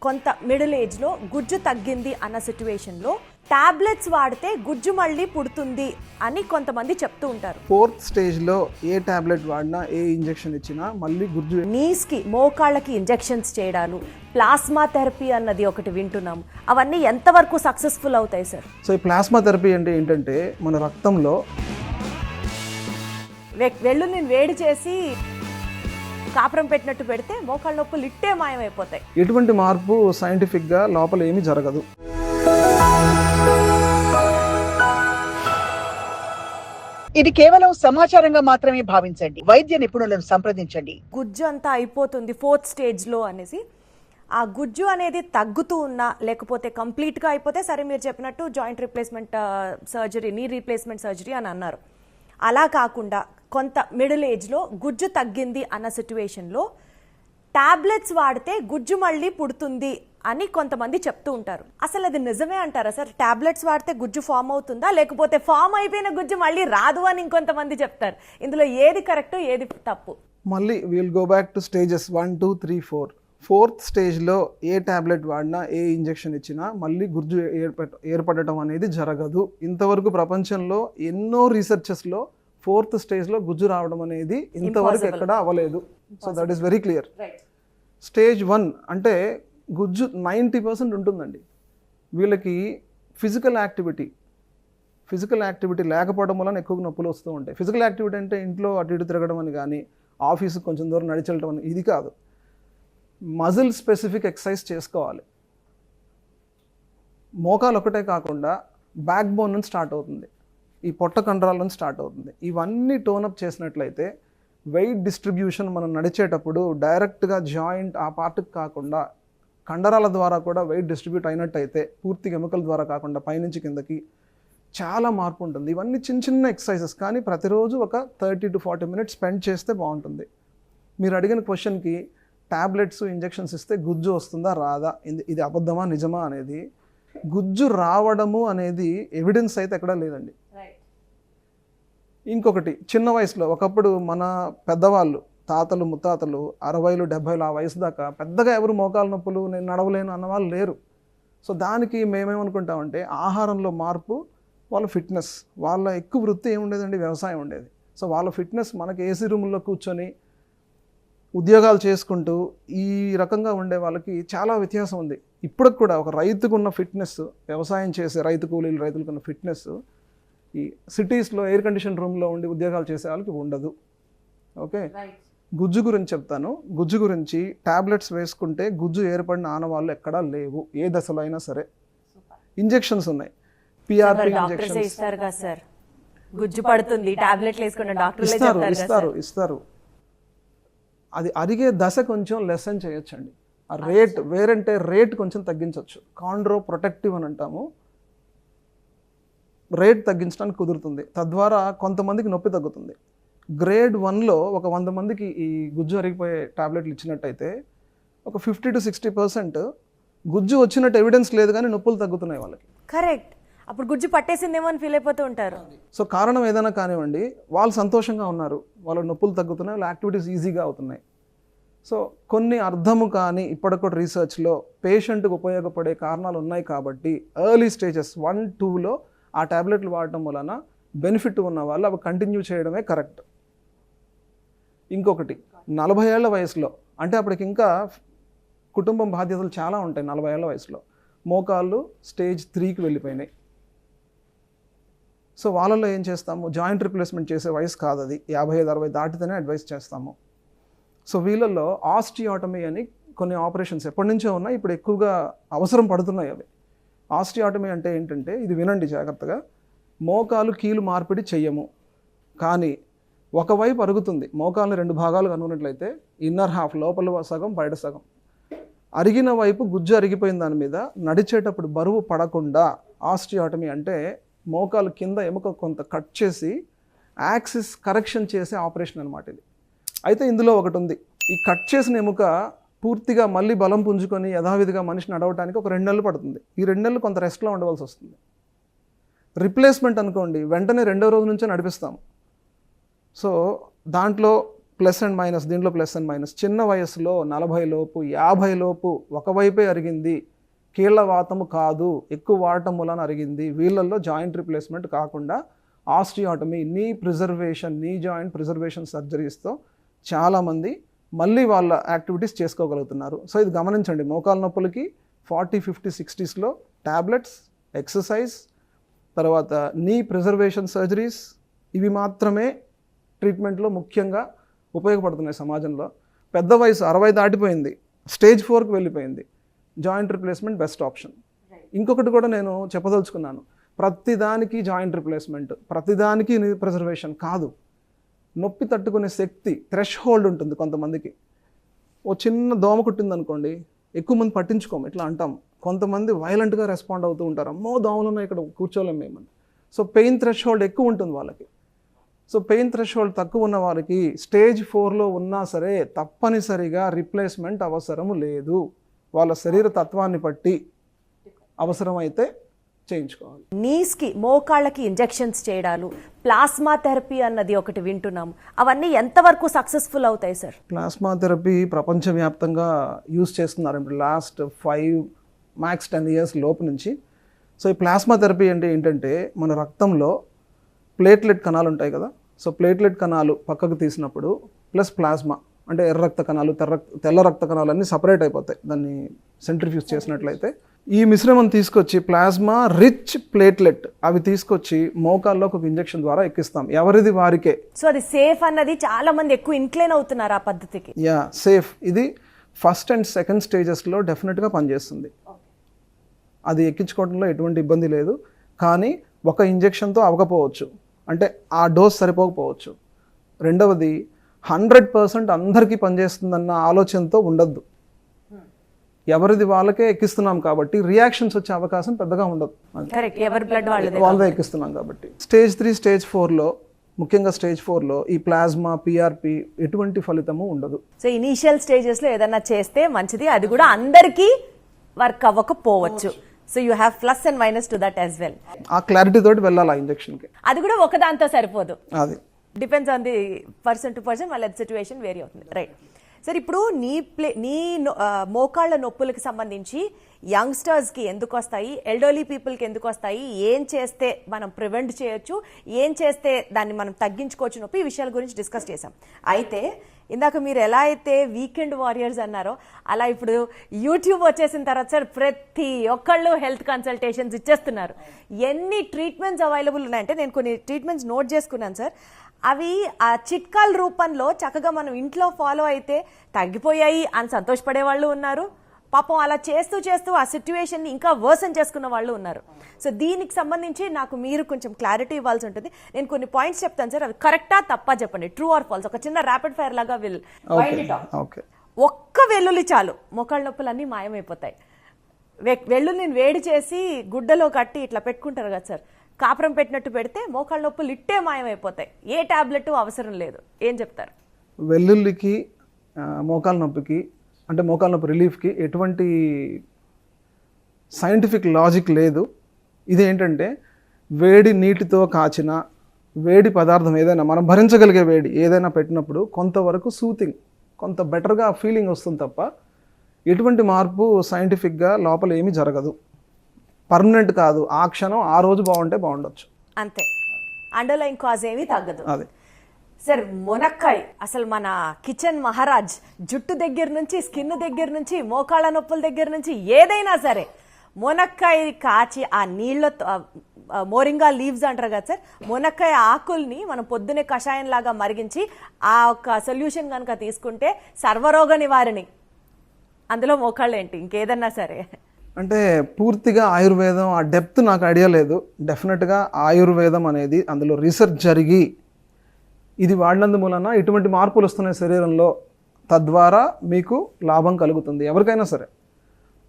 కొంత మిడిల్ ఏజ్లో గుజ్జు తగ్గింది అన్న సిచ్యువేషన్లో టాబ్లెట్స్ వాడితే గుజ్జు మళ్ళీ పుడుతుంది అని కొంతమంది చెప్తూ ఉంటారు. 4th స్టేజ్లో ఏ టాబ్లెట్ వాడినా ఏ ఇంజెక్షన్ ఇచ్చినా మళ్ళీ గుజ్జు. నీస్కి మోకాళ్ళకి ఇంజెక్షన్స్ చేయడాలు, ప్లాస్మా థెరపీ అన్నది ఒకటి వింటున్నాము. అవన్నీ ఎంతవరకు సక్సెస్ఫుల్ అవుతాయి సార్? సో ఈ ప్లాస్మా థెరపీ అంటే ఏంటంటే మన రక్తంలో వెళ్ళుని వేడి చేసి కాపురం పెట్టినట్టు పెడితే మోకాళ్ళ నొప్పులు ఇట్టే మాయమైపోతాయి. ఎటువంటి మార్పు సైంటిఫిక్గా లోపల ఏమీ జరగదు. ఇది కేవలం సమాచారంగా మాత్రమే భావించండి. వైద్య నిపుణులను సంప్రదించండి. గుజ్జు అంతా అయిపోతుంది 4th స్టేజ్లో అనేసి, ఆ గుజ్జు అనేది తగ్గుతూ ఉన్నా లేకపోతే కంప్లీట్గా అయిపోతే సరే మీరు చెప్పినట్టు joint replacement surgery, knee replacement surgery అని అన్నారు. అలా కాకుండా కొంత మిడిల్ ఏజ్లో గుజ్జు తగ్గింది అన్న సిచ్యువేషన్లో టాబ్లెట్స్ వాడితే గుజ్జు మళ్ళీ పుడుతుంది అని కొంతమంది చెప్తూ ఉంటారు. అసలు అది నిజమే అంటారా సార్? టాబ్లెట్స్ వాడితే గుజ్జు ఫామ్ అవుతుందా, లేకపోతే ఫామ్ అయిపోయిన గుజ్జు మళ్ళీ రాదు అని ఇంకొంతమంది చెప్తారు. ఇందులో ఏది కరెక్ట్, ఏది తప్పు? మళ్ళీ will go back to stages 1, 2, 3, 4. 4th స్టేజ్లో ఏ టాబ్లెట్ వాడినా ఏ ఇంజెక్షన్ ఇచ్చినా మళ్ళీ గుజ్జు ఏర్పడటం అనేది జరగదు. ఇంతవరకు ప్రపంచంలో ఎన్నో రీసెర్చెస్లో 4th స్టేజ్లో గుజ్జు రావడం అనేది ఇంతవరకు ఎక్కడా అవ్వలేదు. So that is very clear. Stage 1 అంటే గుజ్జు 90% ఉంటుందండి. వీళ్ళకి ఫిజికల్ యాక్టివిటీ లేకపోవడం వలన ఎక్కువ నొప్పులు వస్తూ ఉంటాయి. ఫిజికల్ యాక్టివిటీ అంటే ఇంట్లో అటు ఇటు తిరగడం అని కానీ, ఆఫీస్కి కొంచెం దూరం నడిచెళ్ళడం అని, ఇది కాదు. మజిల్ స్పెసిఫిక్ ఎక్సర్సైజ్ చేసుకోవాలి. మోకాలు ఒకటే కాకుండా బ్యాక్ బోన్ నుంచి స్టార్ట్ అవుతుంది, ఈ పొట్ట కండరాల నుంచి స్టార్ట్ అవుతుంది. ఇవన్నీ టోనప్ చేసినట్లయితే వెయిట్ డిస్ట్రిబ్యూషన్ మనం నడిచేటప్పుడు డైరెక్ట్గా జాయింట్ ఆ పార్ట్కి కాకుండా కండరాల ద్వారా కూడా వెయిట్ డిస్ట్రిబ్యూట్ అయినట్టయితే, పూర్తిగా ఎముకల ద్వారా కాకుండా పైనుంచి కిందకి చాలా మార్పు ఉంటుంది. ఇవన్నీ చిన్న చిన్న ఎక్సర్సైజెస్, కానీ ప్రతిరోజు ఒక 30 to 40 minutes స్పెండ్ చేస్తే బాగుంటుంది. మీరు అడిగిన క్వశ్చన్కి టాబ్లెట్స్, ఇంజెక్షన్స్ ఇస్తే గుజ్జు వస్తుందా రాదా, ఇది అబద్ధమా నిజమా అనేది, గుజ్జు రావడము అనేది ఎవిడెన్స్ అయితే ఎక్కడా లేదండి. ఇంకొకటి, చిన్న వయసులో ఒకప్పుడు మన పెద్దవాళ్ళు, తాతలు ముత్తాతలు 60, 70 ఆ వయసు దాకా పెద్దగా ఎవరు మోకాలు నొప్పులు, నేను నడవలేను అన్న వాళ్ళు లేరు. సో దానికి మేమేమనుకుంటామంటే ఆహారంలో మార్పు, వాళ్ళ ఫిట్నెస్, వాళ్ళ ఎక్కువ వృత్తి ఏముండేదండి, వ్యవసాయం ఉండేది. సో వాళ్ళ ఫిట్నెస్ మనకి ఏసీ రూముల్లో కూర్చొని ఉద్యోగాలు చేసుకుంటూ ఈ రకంగా ఉండే వాళ్ళకి చాలా వ్యత్యాసం ఉంది. ఇప్పటికి కూడా ఒక రైతుకు ఉన్న ఫిట్నెస్, వ్యవసాయం చేసే రైతు కూలీలు, రైతులకు ఉన్న ఫిట్నెస్ ఈ సిటీస్లో ఎయిర్ కండిషన్ రూమ్లో ఉండి ఉద్యోగాలు చేసే వాళ్ళకి ఉండదు. ఓకే, గుజ్జు గురించి చెప్తాను. గుజ్జు గురించి టాబ్లెట్స్ వేసుకుంటే గుజ్జు ఏర్పడిన ఆనవాళ్ళు ఎక్కడా లేవు, ఏ దశలో అయినా సరే. ఇంజెక్షన్స్ ఉన్నాయి, పిఆర్పి ఇంజెక్షన్స్ గుజ్జు పడుతుంది, టాబ్లెట్లు వేసుకుంటే డాక్టర్లు ఇస్తారు. అది అరిగే దశ కొంచెం లెసన్ చేయొచ్చండి. ఆ రేట్ వేరంటే రేట్ కొంచెం తగ్గించవచ్చు. కాండ్రో ప్రొటెక్టివ్ అని అంటాము, రేట్ తగ్గించడానికి కుదురుతుంది. తద్వారా కొంతమందికి నొప్పి తగ్గుతుంది. గ్రేడ్ 1లో ఒక 100 మందికి ఈ గుజ్జు అరిగిపోయే టాబ్లెట్లు ఇచ్చినట్టయితే ఒక 50 to 60% గుజ్జు వచ్చినట్టు ఎవిడెన్స్ లేదు, కానీ నొప్పులు తగ్గుతున్నాయి వాళ్ళకి. కరెక్ట్. అప్పుడు గుజ్జు పట్టేసిందేమో అని ఫీల్ అయిపోతూ ఉంటారు. సో కారణం ఏదైనా కానివ్వండి, వాళ్ళు సంతోషంగా ఉన్నారు, వాళ్ళ నొప్పులు తగ్గుతున్నాయి, వాళ్ళ యాక్టివిటీస్ ఈజీగా అవుతున్నాయి. సో కొన్ని అర్థము కానీ ఇప్పటికి కూడా రీసెర్చ్లో పేషెంట్కి ఉపయోగపడే కారణాలు ఉన్నాయి. కాబట్టి ఎర్లీ స్టేజెస్ 1, 2లో ఆ టాబ్లెట్లు వాడటం వలన బెనిఫిట్ ఉన్న వాళ్ళు అవి కంటిన్యూ చేయడమే కరెక్ట్. ఇంకొకటి, 40 ఏళ్ల వయసులో, అంటే అప్పటికి ఇంకా కుటుంబం బాధ్యతలు చాలా ఉంటాయి. 40 ఏళ్ల వయసులో మోకాళ్ళు స్టేజ్ 3కి వెళ్ళిపోయినాయి. సో వాళ్ళలో ఏం చేస్తాము, జాయింట్ రిప్లేస్మెంట్ చేసే వయసు కాదు అది, 55, 60 దాటితేనే అడ్వైస్ చేస్తాము. సో వీళ్ళల్లో ఆస్టియాటమీ అని కొన్ని ఆపరేషన్స్ ఎప్పటి నుంచో ఉన్నాయి, ఇప్పుడు ఎక్కువగా అవసరం పడుతున్నాయి అవి. ఆస్టియాటమీ అంటే ఏంటంటే, ఇది వినండి జాగ్రత్తగా, మోకాలు కీలు మార్పిడి చెయ్యము, కానీ ఒకవైపు అరుగుతుంది. మోకాలను 2 భాగాలు అనుకున్నట్లయితే ఇన్నర్ హాఫ్, లోపల సగం బయట సగం, అరిగిన వైపు గుజ్జు అరిగిపోయిన దాని మీద నడిచేటప్పుడు బరువు పడకుండా ఆస్టియాటమీ అంటే మోకాలు కింద ఎముక కొంత కట్ చేసి యాక్సిస్ కరెక్షన్ చేసే ఆపరేషన్ అనమాట ఇది. అయితే ఇందులో ఒకటి ఉంది, ఈ కట్ చేసిన ఎముక పూర్తిగా మళ్ళీ బలం పుంజుకొని యథావిధిగా మనిషి నడవడానికి ఒక 2 నెలలు పడుతుంది. ఈ 2 నెలలు కొంత రెస్ట్లో ఉండవలసి వస్తుంది. రిప్లేస్మెంట్ అనుకోండి, వెంటనే 2వ రోజు నుంచే నడిపిస్తాం. సో దాంట్లో ప్లస్ అండ్ మైనస్, దీంట్లో ప్లస్ అండ్ మైనస్. చిన్న వయసులో 40 లోపు 50 లోపు ఒకవైపే అరిగింది, కీళ్ళవాతము కాదు, ఎక్కువ వాడటం వలన అరిగింది, వీళ్ళల్లో జాయింట్ రిప్లేస్మెంట్ కాకుండా ఆస్టియాటమీ, నీ ప్రిజర్వేషన్, నీ జాయింట్ ప్రిజర్వేషన్ సర్జరీస్తో చాలామంది మళ్ళీ వాళ్ళ యాక్టివిటీస్ చేసుకోగలుగుతున్నారు. సో ఇది గమనించండి, మోకాల నొప్పులకి 40, 50, 60స్లో టాబ్లెట్స్, ఎక్సర్సైజ్, తర్వాత నీ ప్రిజర్వేషన్ సర్జరీస్, ఇవి మాత్రమే ట్రీట్మెంట్లో ముఖ్యంగా ఉపయోగపడుతున్నాయి సమాజంలో. పెద్ద వయసు 60 దాటిపోయింది, స్టేజ్ 4కి వెళ్ళిపోయింది, జాయింట్ రిప్లేస్మెంట్ బెస్ట్ ఆప్షన్. ఇంకొకటి కూడా నేను చెప్పదలుచుకున్నాను, ప్రతిదానికి జాయింట్ రిప్లేస్మెంట్, ప్రతిదానికి నీ ప్రిజర్వేషన్ కాదు. నొప్పి తట్టుకునే శక్తి, థ్రెష్ హోల్డ్ ఉంటుంది కొంతమందికి. ఓ చిన్న దోమ కుట్టింది అనుకోండి, ఎక్కువ మంది పట్టించుకోము, ఇట్లా అంటాం. కొంతమంది వైలెంట్గా రెస్పాండ్ అవుతూ ఉంటారు, అమ్మో దోమలు ఉన్నాయి ఇక్కడ కూర్చోలేము మేమని. సో పెయిన్ థ్రెష్ హోల్డ్ ఎక్కువ ఉంటుంది వాళ్ళకి. సో పెయిన్ థ్రెష్ హోల్డ్ తక్కువ ఉన్న వారికి స్టేజ్ 4లో ఉన్నా సరే తప్పనిసరిగా రిప్లేస్మెంట్ అవసరము లేదు. వాళ్ళ శరీర తత్వాన్ని బట్టి అవసరమైతే చేయించుకోవాలి. నీస్కి, మోకాళ్ళకి ఇంజెక్షన్స్ చేయడాలు, ప్లాస్మా థెరపీ అన్నది ఒకటి వింటున్నాము, అవన్నీ ఎంతవరకు సక్సెస్ఫుల్ అవుతాయి సార్? ప్లాస్మా థెరపీ ప్రపంచవ్యాప్తంగా యూజ్ చేస్తున్నారు ఇప్పుడు లాస్ట్ 5 max 10 years లోపు నుంచి. సో ఈ ప్లాస్మా థెరపీ అంటే ఏంటంటే, మన రక్తంలో ప్లేట్లెట్ కణాలు ఉంటాయి కదా, సో ప్లేట్లెట్ కణాలు పక్కకు తీసినప్పుడు ప్లస్ ప్లాస్మా అంటే ఎర్ర రక్త కణాలు, తెల్ల రక్త కణాలు అన్నీ సపరేట్ అయిపోతాయి దాన్ని సెంట్రిఫ్యూజ్ చేసినట్లయితే. ఈ మిశ్రమం తీసుకొచ్చి ప్లాస్మా రిచ్ ప్లేట్లెట్ అవి తీసుకొచ్చి మోకాల్లోకి ఒక ఇంజెక్షన్ ద్వారా ఎక్కిస్తాం, ఎవరిది వారికే. సో అది సేఫ్ అన్నది చాలా మంది ఎక్కువ ఇంక్లైన్ అవుతున్నారు ఆ పద్ధతికి. Yeah, safe. ఇది ఫస్ట్ అండ్ సెకండ్ స్టేజెస్లో డెఫినెట్గా పనిచేస్తుంది. అది ఎక్కించుకోవడంలో ఎటువంటి ఇబ్బంది లేదు. కానీ ఒక ఇంజెక్షన్తో అవ్వకపోవచ్చు, అంటే ఆ డోస్ సరిపోకపోవచ్చు. రెండవది 100% అందరికీ పనిచేస్తుందన్న ఆలోచనతో ఉండద్దు. ఎవరిది వాళ్ళకే ఎక్కిస్తున్నాం కాబట్టి రియాక్షన్స్ వచ్చే అవకాశం పెద్దగా ఉండదు. ఎవరి బ్లడ్ వాళ్ళదే ఎక్కిస్తున్నాం కాబట్టి. స్టేజ్ 3, స్టేజ్ 4లో, ముఖ్యంగా స్టేజ్ 4లో ఈ ప్లాస్మా, పిఆర్పి ఎటువంటి ఫలితము ఉండదు. సో ఇనీషియల్ స్టేజెస్లో ఏదన్నా చేస్తే మంచిది, అది కూడా అందరికీ వర్క్ అవ్వకపోవచ్చు. So you have plus and minus to that as well. ఆ క్లారిటీ తోటి వెళ్ళాలి ఆ ఇంజెక్షన్కి. అది కూడా ఒకదాంతో సరిపోదు, అది depends on the person to person, వాళ్ళ సిచ్యువేషన్ వేరీ అవుతుంది. రైట్ సార్, ఇప్పుడు నీ మోకాళ్ళ నొప్పులకి సంబంధించి యంగ్స్టర్స్కి ఎందుకు వస్తాయి, ఎల్డర్లీ పీపుల్కి ఎందుకు వస్తాయి, ఏం చేస్తే మనం ప్రివెంట్ చేయొచ్చు, ఏం చేస్తే దాన్ని మనం తగ్గించుకోవచ్చు నొప్పి, ఈ విషయాల గురించి డిస్కస్ చేసాం. అయితే ఇందాక మీరు ఎలా అయితే వీకెండ్ వారియర్స్ అన్నారో, అలా ఇప్పుడు యూట్యూబ్ వచ్చేసిన తర్వాత సార్ ప్రతి ఒక్కళ్ళు హెల్త్ కన్సల్టేషన్స్ ఇచ్చేస్తున్నారు. ఎన్ని ట్రీట్మెంట్స్ అవైలబుల్ ఉన్నాయంటే, నేను కొన్ని ట్రీట్మెంట్స్ నోట్ చేసుకున్నాను సార్. అవి ఆ చిట్కాల రూపంలో చక్కగా మనం ఇంట్లో ఫాలో అయితే తగ్గిపోయాయి అని సంతోషపడే వాళ్ళు ఉన్నారు, పాపం అలా చేస్తూ చేస్తూ ఆ సిచ్యువేషన్ని ఇంకా వర్సన్ చేసుకున్న వాళ్ళు ఉన్నారు. సో దీనికి సంబంధించి నాకు మీరు కొంచెం క్లారిటీ ఇవ్వాల్సి ఉంటుంది. నేను కొన్ని పాయింట్స్ చెప్తాను సార్, అవి కరెక్టా తప్పా చెప్పండి, ట్రూ ఆర్ ఫాల్స్. ఒక చిన్న ర్యాపిడ్ ఫైర్ లాగా ఒక్క వెల్లుల్లి చాలు, మోకాళ్ళ నొప్పులన్నీ మాయమైపోతాయి. వెల్లుల్లిని వేడి చేసి గుడ్డలో కట్టి ఇట్లా పెట్టుకుంటారు కదా సార్, కాపురం పెట్టినట్టు పెడితే మోకాళ్ళ నొప్పులు ఇట్టే మాయమైపోతాయి, ఏ టాబ్లెట్ అవసరం లేదు. ఏం చెప్తారు? వెల్లుల్లికి, మోకాళ్ళ నొప్పికి, అంటే మోకాళ్ళ నొప్పి రిలీఫ్కి ఎటువంటి సైంటిఫిక్ లాజిక్ లేదు. ఇది ఏంటంటే, వేడి నీటితో కాచిన వేడి పదార్థం ఏదైనా, మనం భరించగలిగే వేడి ఏదైనా పెట్టినప్పుడు కొంతవరకు సూతింగ్, కొంత బెటర్గా ఫీలింగ్ వస్తుంది తప్ప ఎటువంటి మార్పు సైంటిఫిక్గా లోపల ఏమీ జరగదు. పర్మనెంట్ కాదు, ఆ క్షణం ఆ రోజు బాగుంటే బాగుండొచ్చు అంతే, అండర్లైన్ కాజ్ ఏమీ తగ్గదు. అదే సార్, మునక్కాయ అసలు మన కిచెన్ మహారాజ్. జుట్టు దగ్గర నుంచి, స్కిన్ దగ్గర నుంచి, మోకాళ్ళ నొప్పుల దగ్గర నుంచి ఏదైనా సరే మునక్కాయ కాచి ఆ నీళ్ళతో, మోరింగా లీవ్స్ అంటారు కదా సార్, మునక్కాయ ఆకుల్ని మనం పొద్దునే కషాయం లాగా మరిగించి ఆ ఒక సొల్యూషన్ కనుక తీసుకుంటే సర్వరోగ నివారణి. అందులో మోకాళ్ళు ఏంటి, ఇంకేదన్నా సరే. అంటే పూర్తిగా ఆయుర్వేదం ఆ డెప్త్ నాకు ఐడియా లేదు. డెఫినెట్గా ఆయుర్వేదం అనేది అందులో రీసెర్చ్ జరిగి ఇది వాడినందు మూలన ఇటువంటి మార్పులు వస్తున్నాయి శరీరంలో, తద్వారా మీకు లాభం కలుగుతుంది ఎవరికైనా సరే.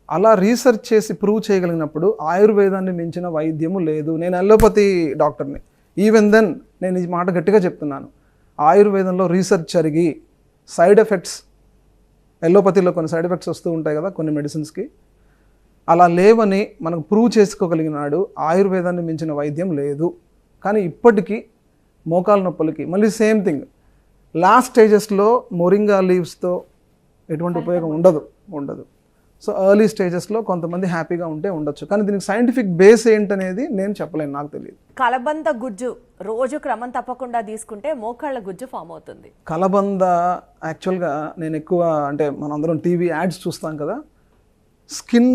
అలా రీసెర్చ్ చేసి ప్రూవ్ చేయగలిగినప్పుడు ఆయుర్వేదాన్ని మించిన వైద్యము లేదు. నేను అలోపతి డాక్టర్ని, ఈవెన్ దెన్ నేను ఈ మాట గట్టిగా చెప్తున్నాను. ఆయుర్వేదంలో రీసెర్చ్ జరిగి సైడ్ ఎఫెక్ట్స్, ఎలోపతిలో కొన్ని సైడ్ ఎఫెక్ట్స్ వస్తూ ఉంటాయి కదా కొన్ని మెడిసిన్స్కి, అలా లేవని మనకు ప్రూవ్ చేసుకోగలిగినాడు ఆయుర్వేదాన్ని మించిన వైద్యం లేదు. కానీ ఇప్పటికీ మోకాల నొప్పులకి మళ్ళీ సేమ్ థింగ్, లాస్ట్ స్టేజెస్లో మొరింగా లీవ్స్తో ఎటువంటి ఉపయోగం ఉండదు. సో ఎర్లీ స్టేజెస్లో కొంతమంది హ్యాపీగా ఉంటే ఉండొచ్చు, కానీ దీనికి సైంటిఫిక్ బేస్ ఏంటనేది నేను చెప్పలేను, నాకు తెలియదు. కలబంద గుజ్జు రోజు క్రమం తప్పకుండా తీసుకుంటే మోకాళ్ళ గుజ్జు ఫామ్ అవుతుంది. కలబంద యాక్చువల్గా నేను ఎక్కువ అంటే మనందరం టీవీ యాడ్స్ చూస్తాం కదా, స్కిన్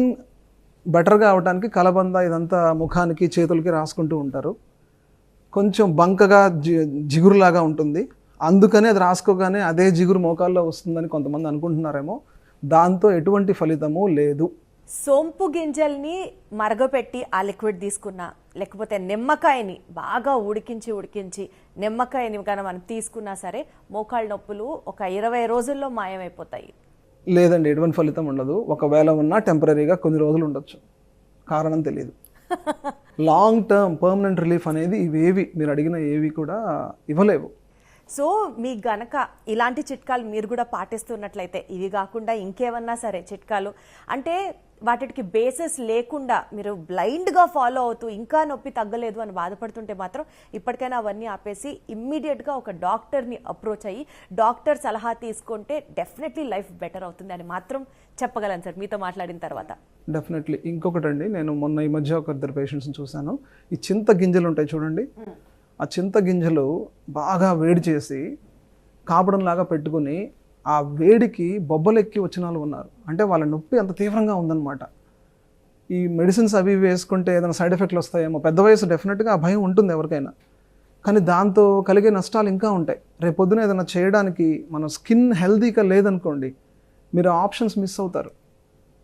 బెటర్గా అవడానికి కలబంద ఇదంతా ముఖానికి చేతులకి రాసుకుంటూ ఉంటారు. కొంచెం బంకగా జిగురులాగా ఉంటుంది, అందుకని అది రాసుకోగానే అదే జిగురు మోకాల్లో వస్తుందని కొంతమంది అనుకుంటున్నారేమో. దాంతో ఎటువంటి ఫలితము లేదు. సోంపు గింజల్ని మరగపెట్టి ఆ లిక్విడ్ తీసుకున్నా, లేకపోతే నిమ్మకాయని బాగా ఉడికించి నిమ్మకాయని కానీ మనం తీసుకున్నా సరే మోకాళ్ళ నొప్పులు ఒక 20 రోజుల్లో మాయమైపోతాయి. లేదండి, ఎటువంటి ఫలితం ఉండదు. ఒకవేళ ఉన్నా టెంపరీగా కొన్ని రోజులు ఉండొచ్చు, కారణం తెలియదు. లాంగ్ టర్మ్ పర్మనెంట్ రిలీఫ్ అనేది ఇవేవి మీరు అడిగిన ఏవి కూడా ఇవ్వలేవు. సో మీకు గనక ఇలాంటి చిట్కాలు మీరు కూడా పాటిస్తున్నట్లయితే, ఇవి కాకుండా ఇంకేమన్నా సరే చిట్కాలు అంటే వాటికి బేసిస్ లేకుండా మీరు బ్లైండ్గా ఫాలో అవుతూ ఇంకా నొప్పి తగ్గలేదు అని బాధపడుతుంటే మాత్రం ఇప్పటికైనా అవన్నీ ఆపేసి ఇమ్మీడియట్గా ఒక డాక్టర్ని అప్రోచ్ అయ్యి డాక్టర్ సలహా తీసుకుంటే డెఫినెట్లీ లైఫ్ బెటర్ అవుతుంది అని మాత్రం చెప్పగలను సార్ మీతో మాట్లాడిన తర్వాత. డెఫినెట్లీ. ఇంకొకటండి, నేను మొన్న ఈ మధ్య ఒక 2 పేషెంట్స్ని చూశాను. ఈ చింత గింజలు ఉంటాయి చూడండి, ఆ చింత గింజలు బాగా వేడి చేసి కాపడంలాగా పెట్టుకుని ఆ వేడికి బొబ్బలెక్కి వచ్చిన వాళ్ళు ఉన్నారు. అంటే వాళ్ళ నొప్పి అంత తీవ్రంగా ఉందన్నమాట. ఈ మెడిసిన్స్ అవి వేసుకుంటే ఏదైనా సైడ్ ఎఫెక్ట్లు వస్తాయేమో, పెద్ద వయసు డెఫినెట్గా ఆ భయం ఉంటుంది ఎవరికైనా, కానీ దాంతో కలిగే నష్టాలు ఇంకా ఉంటాయి. రేపు పొద్దున ఏదైనా చేయడానికి మన స్కిన్ హెల్తీగా లేదనుకోండి, మీరు ఆప్షన్స్ మిస్ అవుతారు.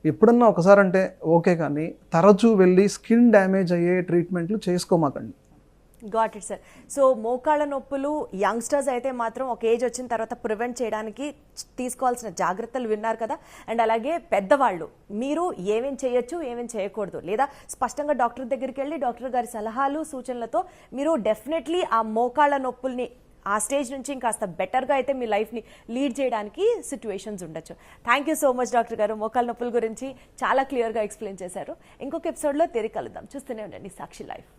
ఎప్పుడన్నా ఒకసారి అంటే ఓకే, కానీ తరచూ వెళ్ళి స్కిన్ డ్యామేజ్ అయ్యే ట్రీట్మెంట్లు చేసుకోమాకండి. Got it sir. సో మోకాళ్ళ నొప్పులు యంగ్స్టర్స్ అయితే మాత్రం ఒక ఏజ్ వచ్చిన తర్వాత ప్రివెంట్ చేయడానికి తీసుకోవాల్సిన జాగ్రత్తలు విన్నారు కదా. అండ్ అలాగే పెద్దవాళ్ళు మీరు ఏమేం చేయొచ్చు ఏమేం చేయకూడదు, లేదా స్పష్టంగా డాక్టర్ దగ్గరికి వెళ్ళి డాక్టర్ గారి సలహాలు సూచనలతో మీరు డెఫినెట్లీ ఆ మోకాళ్ళ నొప్పుల్ని ఆ స్టేజ్ నుంచి ఇంకాస్త బెటర్గా అయితే మీ లైఫ్ని లీడ్ చేయడానికి సిచ్యువేషన్స్ ఉండొచ్చు. Thank you so much doctor గారు, మోకాళ్ళ నొప్పుల గురించి చాలా క్లియర్గా ఎక్స్ప్లెయిన్ చేశారు. ఇంకొక ఎపిసోడ్లో తిరిగి కలుద్దాం. చూస్తూనే ఉండండి సాక్షి లైఫ్.